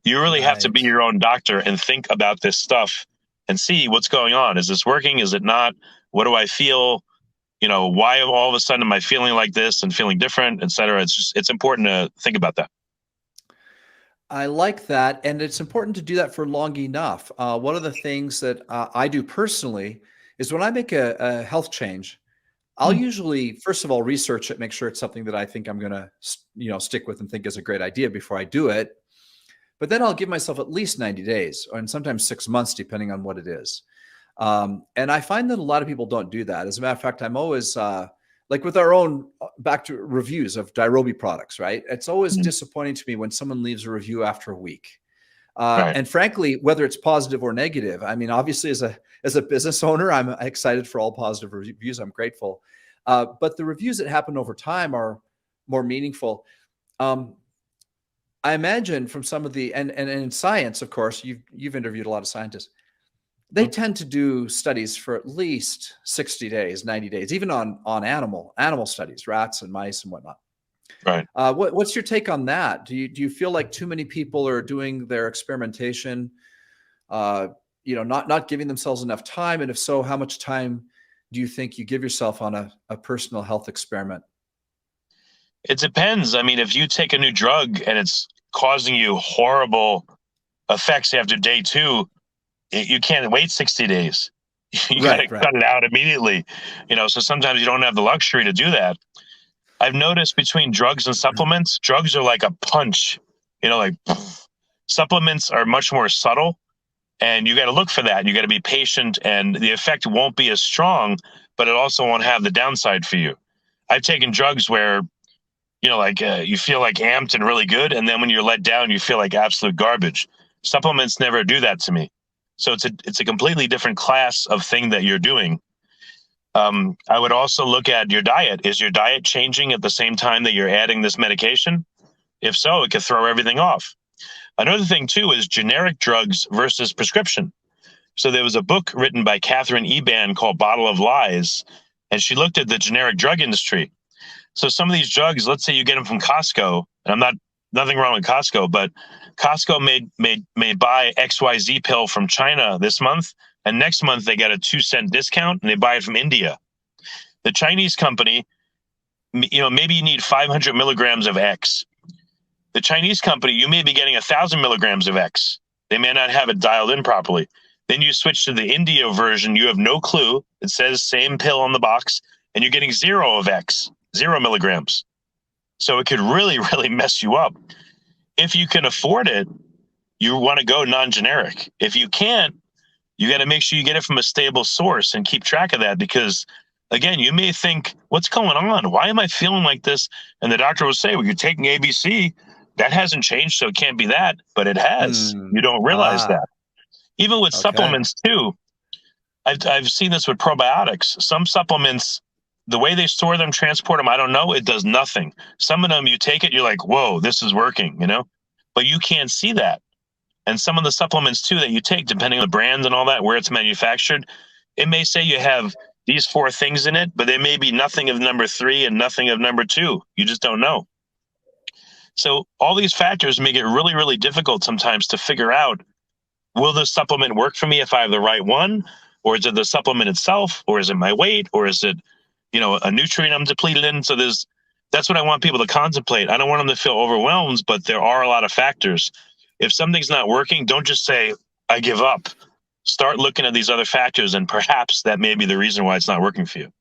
You really have to be Right. your own doctor and think about this stuff and see what's going on. Is this working? Is it not? What do I feel? Why all of a sudden am I feeling like this and feeling different, et cetera? It's important to think about that. I like that, and it's important to do that for long enough. One of the things that I do personally is when I make a health change, I'll Mm. usually, first of all, research it, make sure it's something that I think I'm going to, stick with and think is a great idea before I do it. But then I'll give myself at least 90 days, and sometimes 6 months, depending on what it is. And I find that a lot of people don't do that. As a matter of fact, I'm always like with our own back to reviews of Dirobi products, right? It's always Mm. disappointing to me when someone leaves a review after a week. Right. And frankly, whether it's positive or negative, I mean, obviously, as a business owner, I'm excited for all positive reviews. I'm grateful, but the reviews that happen over time are more meaningful. Um, I imagine from some of the and in science, of course, you've interviewed a lot of scientists. They Mm. tend to do studies for at least 60 days, 90 days, even on animal studies, rats and mice and whatnot. Right. What's your take on that? Do you feel like too many people are doing their experimentation, not giving themselves enough time? And if so, how much time do you think you give yourself on a personal health experiment? It depends. I mean, if you take a new drug and it's causing you horrible effects after day two, you can't wait 60 days. You got to Right, right. cut it out immediately. So sometimes you don't have the luxury to do that. I've noticed between drugs and supplements, drugs are like a punch, like supplements are much more subtle, and you got to look for that. You got to be patient, and the effect won't be as strong, but it also won't have the downside for you. I've taken drugs where, you feel like amped and really good, and then when you're let down, you feel like absolute garbage. Supplements never do that to me. So it's a completely different class of thing that you're doing. I would also look at your diet. Is your diet changing at the same time that you're adding this medication? If so, it could throw everything off. Another thing, too, is generic drugs versus prescription. So there was a book written by Catherine Eban called Bottle of Lies, and she looked at the generic drug industry. So some of these drugs, let's say you get them from Costco, and nothing wrong with Costco, but Costco may buy XYZ pill from China this month, and next month they get a 2-cent discount and they buy it from India. The Chinese company, maybe you need 500 milligrams of X. The Chinese company, you may be getting 1,000 milligrams of X. They may not have it dialed in properly. Then you switch to the India version. You have no clue. It says same pill on the box, and you're getting 0 of X, 0 milligrams. So it could really, really mess you up. If you can afford it, you want to go non-generic. If you can't, you got to make sure you get it from a stable source and keep track of that, because again, you may think, what's going on? Why am I feeling like this? And the doctor will say, well, you're taking ABC. That hasn't changed, so it can't be that, but it has. Hmm. You don't realize Ah, that. Even with okay. supplements too, I've seen this with probiotics. Some supplements, the way they store them, transport them, I don't know. It does nothing. Some of them, you take it, you're like, whoa, this is working, but you can't see that. And some of the supplements too that you take, depending on the brand and all that, where it's manufactured, it may say you have these 4 things in it, but there may be nothing of number 3 and nothing of number 2. You just don't know. So all these factors make it really, really difficult sometimes to figure out, will this supplement work for me if I have the right one? Or is it the supplement itself? Or is it my weight? Or is it, a nutrient I'm depleted in? So that's what I want people to contemplate. I don't want them to feel overwhelmed, but there are a lot of factors. If something's not working, don't just say, I give up. Start looking at these other factors, and perhaps that may be the reason why it's not working for you.